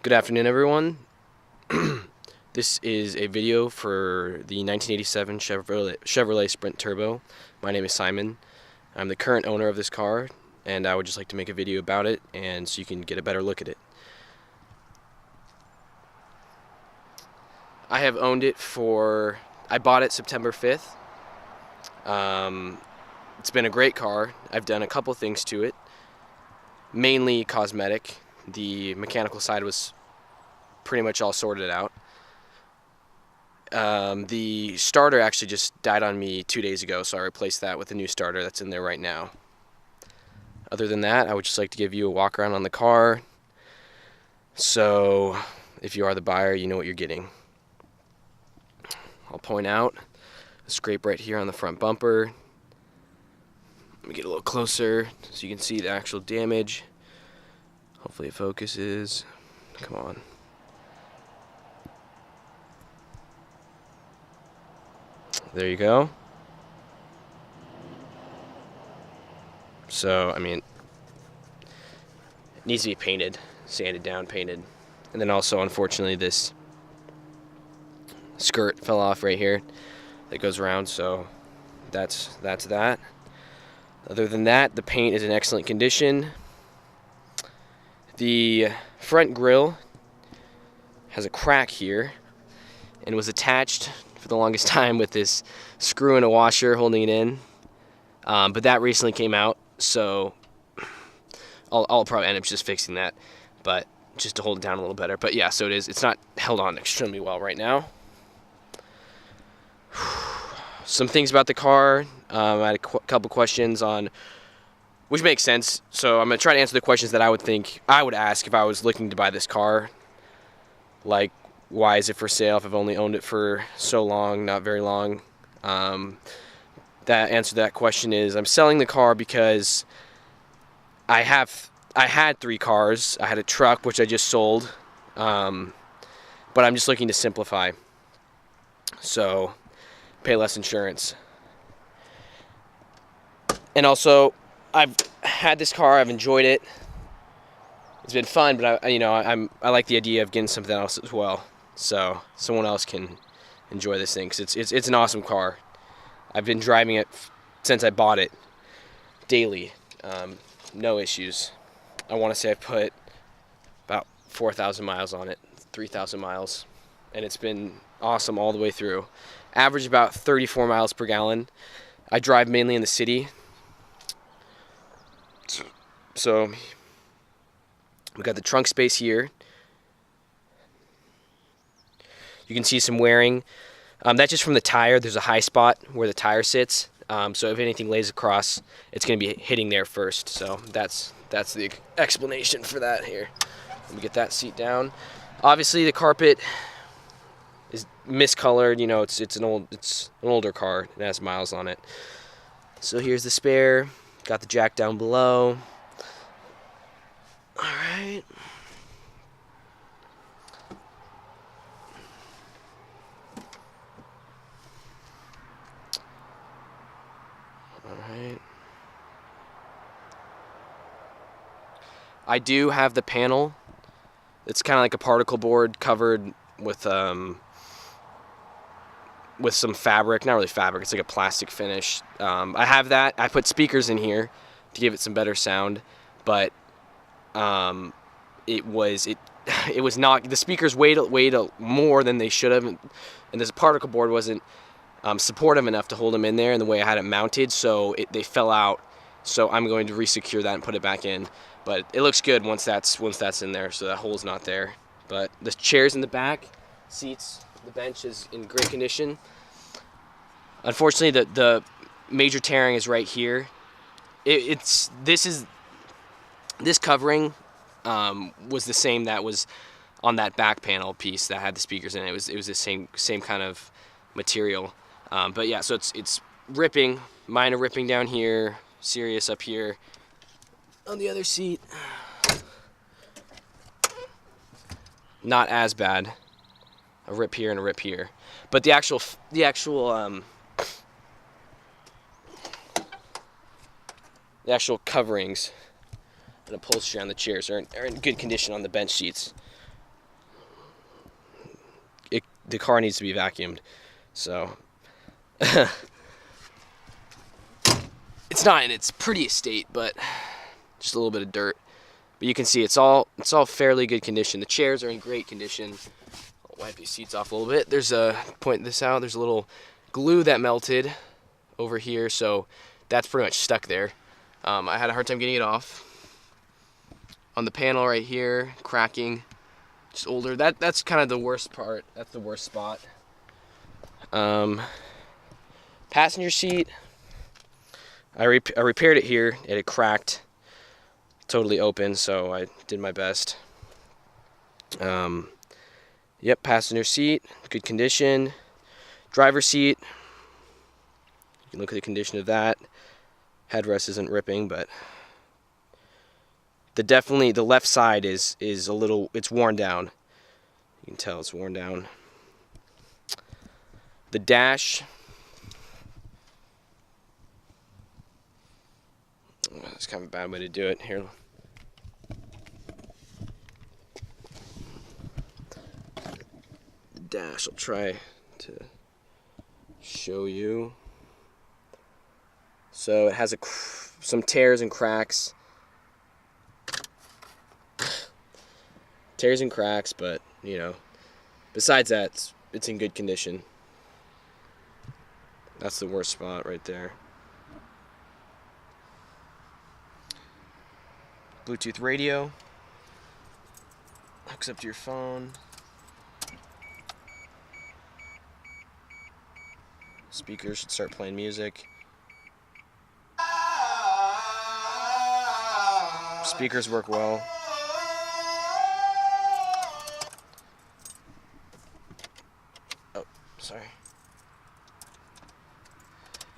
Good afternoon, everyone. This is a video for the 1987 Chevrolet Sprint Turbo. My name is Simon. I'm the current owner of this car, and I would just like to make a video about it, and so you can get a better look at it. I have owned it I bought it September 5th. It's been a great car. I've done a couple things to it, mainly cosmetic. The mechanical side was pretty much all sorted out. The starter actually just died on me 2 days ago, so I replaced that with a new starter that's in there right now. Other than that, I would just like to give you a walk around on the car, so if you are the buyer, you know what you're getting. I'll point out a scrape right here on the front bumper. Let me get a little closer so you can see the actual damage. Hopefully it focuses. Come on. There you go. So, I mean, it needs to be painted, sanded down, painted. And then also, unfortunately, this skirt fell off right here that goes around, so that's that. Other than that, the paint is in excellent condition. The front grille has a crack here and was attached for the longest time with this screw and a washer holding it in, but that recently came out, so I'll probably end up just fixing that, but just to hold it down a little better. But yeah, so it's not held on extremely well right now. Some things about the car. I had a couple questions on, which makes sense, so I'm going to try to answer the questions that I would think I would ask if I was looking to buy this car. Like, why is it for sale if I've only owned it for so long, not very long? That answer to that question is, I'm selling the car because I had 3 cars. I had a truck, which I just sold, but I'm just looking to simplify. So, pay less insurance. And also, I've had this car, I've enjoyed it. It's been fun, but I like the idea of getting something else as well, so someone else can enjoy this thing, because it's an awesome car. I've been driving it since I bought it daily, no issues. I want to say I put about 4,000 miles on it, 3,000 miles, and it's been awesome all the way through. Average about 34 miles per gallon. I drive mainly in the city, so we got the trunk space here. You can see some wearing. That's just from the tire. There's a high spot where the tire sits. So if anything lays across, it's going to be hitting there first. So that's the explanation for that here. Let me get that seat down. Obviously, the carpet is miscolored. You know, it's an older car. It has miles on it. So here's the spare. Got the jack down below. All right. I do have the panel. It's kind of like a particle board covered with some fabric. Not really fabric, it's like a plastic finish. I have that. I put speakers in here to give it some better sound, but it was not, the speakers weighed more than they should have, and this particle board wasn't supportive enough to hold them in there in the way I had it mounted, so they fell out. So I'm going to resecure that and put it back in. But it looks good once that's in there, so that hole's not there. But the chairs in the back, seats, the bench is in great condition. Unfortunately, the major tearing is right here. This covering was the same that was on that back panel piece that had the speakers in it. It was the same kind of material. But yeah, so it's ripping, minor ripping down here, serious up here. On the other seat, not as bad. A rip here and a rip here, but the actual coverings and upholstery on the chairs are in good condition on the bench seats. the car needs to be vacuumed. So it's not in its prettiest state, but just a little bit of dirt. But you can see it's all fairly good condition. The chairs are in great condition. I'll wipe these seats off a little bit. There's point this out. There's a little glue that melted over here, so that's pretty much stuck there. I had a hard time getting it off. On the panel right here, cracking, just older. That's kind of the worst part. That's the worst spot. Passenger seat. I repaired it here. It had cracked, totally open, so I did my best. Yep, passenger seat, good condition. Driver seat. You can look at the condition of that. Headrest isn't ripping, but the left side is a little, it's worn down. You can tell it's worn down. The dash, that's kind of a bad way to do it here. The dash, I'll try to show you. So it has some tears and cracks. Tears and cracks, but you know, besides that, it's in good condition. That's the worst spot right there. Bluetooth radio. Hooks up to your phone. Speakers should start playing music. Speakers work well. Oh, sorry.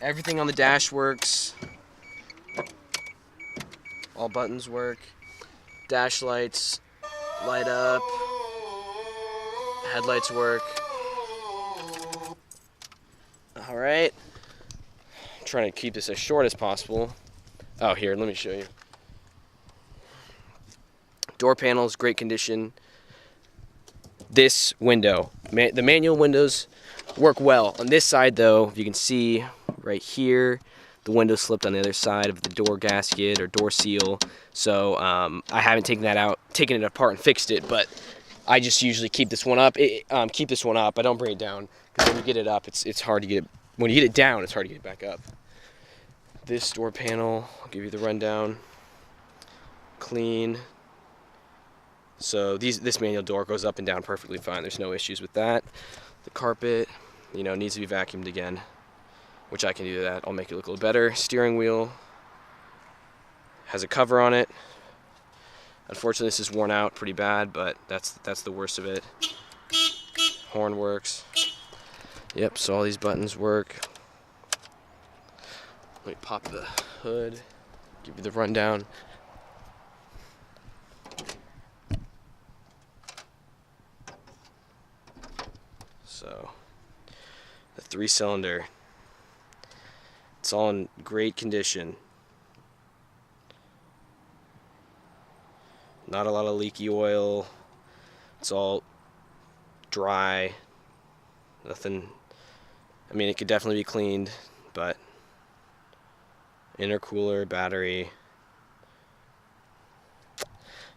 Everything on the dash works. All buttons work. Dash lights light up. Headlights work. Alright. I'm trying to keep this as short as possible. Oh, here, let me show you. Door panels, great condition. This window, the manual windows work well. On this side though, if you can see right here, the window slipped on the other side of the door gasket or door seal. So I haven't taken it apart and fixed it, but I just usually keep this one up. I don't bring it down, because when you get it up, it's hard to get it. When you get it down, it's hard to get it back up. This door panel, I'll give you the rundown. Clean. So this manual door goes up and down perfectly fine. There's no issues with that. The carpet, you know, needs to be vacuumed again, which I can do that. I'll make it look a little better. Steering wheel has a cover on it. Unfortunately, this is worn out pretty bad, but that's the worst of it. Horn works. Yep, so all these buttons work. Let me pop the hood, give you the rundown. So, the 3-cylinder, it's all in great condition. Not a lot of leaky oil. It's all dry. Nothing, I mean, it could definitely be cleaned, but intercooler, battery.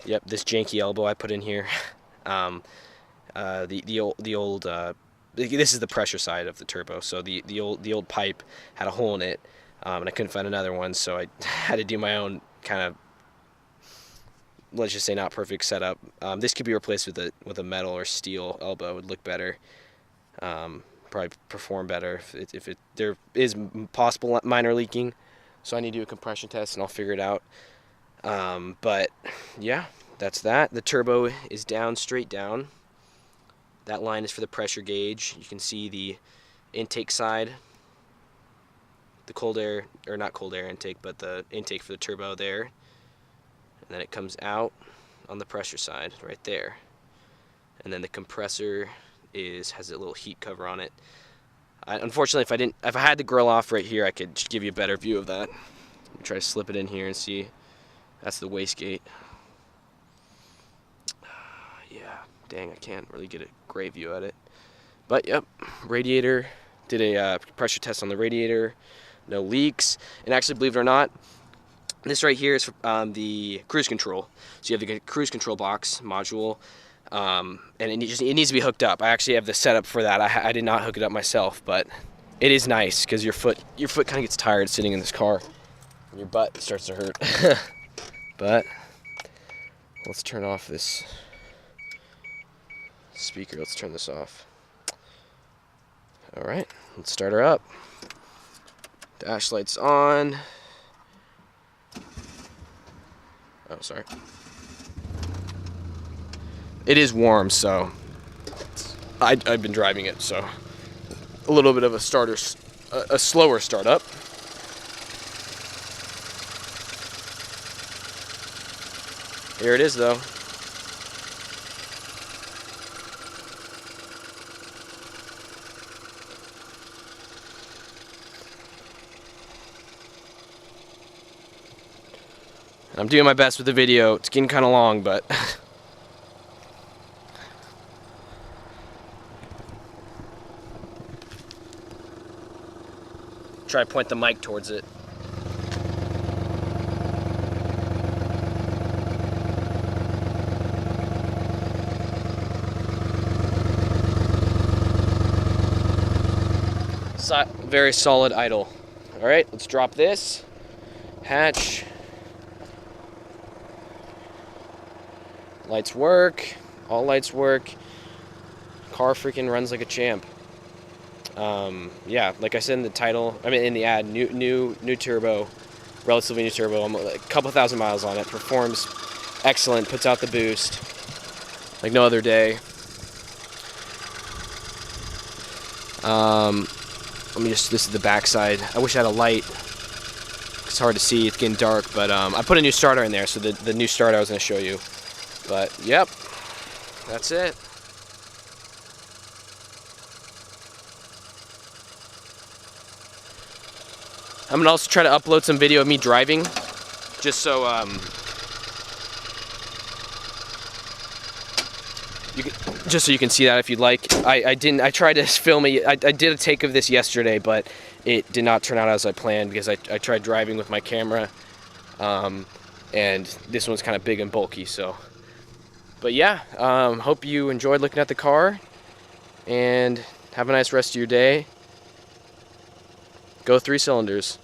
Yep, this janky elbow I put in here. This is the pressure side of the turbo. So the old pipe had a hole in it, and I couldn't find another one, so I had to do my own kind of, let's just say, not perfect setup. This could be replaced with a metal or steel elbow. It would look better. Probably perform better if there is possible minor leaking. So I need to do a compression test and I'll figure it out. But yeah, that's that. The turbo is down, straight down. That line is for the pressure gauge. You can see the intake side, the cold air, or not cold air intake, but the intake for the turbo there. And then it comes out on the pressure side right there. And then the compressor has a little heat cover on it. Unfortunately, if I had the grill off right here, I could give you a better view of that. Let me try to slip it in here and see. That's the wastegate. Yeah, dang, I can't really get a great view at it. But yep, radiator, did a pressure test on the radiator, no leaks. And actually, believe it or not, this right here is the cruise control. So you have the cruise control box module, and it needs to be hooked up. I actually have the setup for that. I did not hook it up myself, but it is nice because your foot kind of gets tired sitting in this car, and your butt starts to hurt. But let's turn off this speaker. Let's turn this off. All right, let's start her up. Dash lights on. Oh, sorry. It is warm, so I've been driving it, so a little bit of a slower startup. Here it is, though. I'm doing my best with the video. It's getting kind of long, but try to point the mic towards it. Very solid idle. All right, let's drop this hatch. Lights work. All lights work. Car freaking runs like a champ. Yeah, like I said in the title, I mean in the ad, new turbo, relatively new turbo. I'm like a couple thousand miles on it. Performs excellent. Puts out the boost like no other day. This is the back side. I wish I had a light. It's hard to see, it's getting dark, but I put a new starter in there, so the new starter I was going to show you. But yep, that's it. I'm gonna also try to upload some video of me driving, just so you can see that if you'd like. I tried to film it. I did a take of this yesterday, but it did not turn out as I planned because I tried driving with my camera, and this one's kind of big and bulky. So, but yeah, hope you enjoyed looking at the car, and have a nice rest of your day. Go 3 cylinders.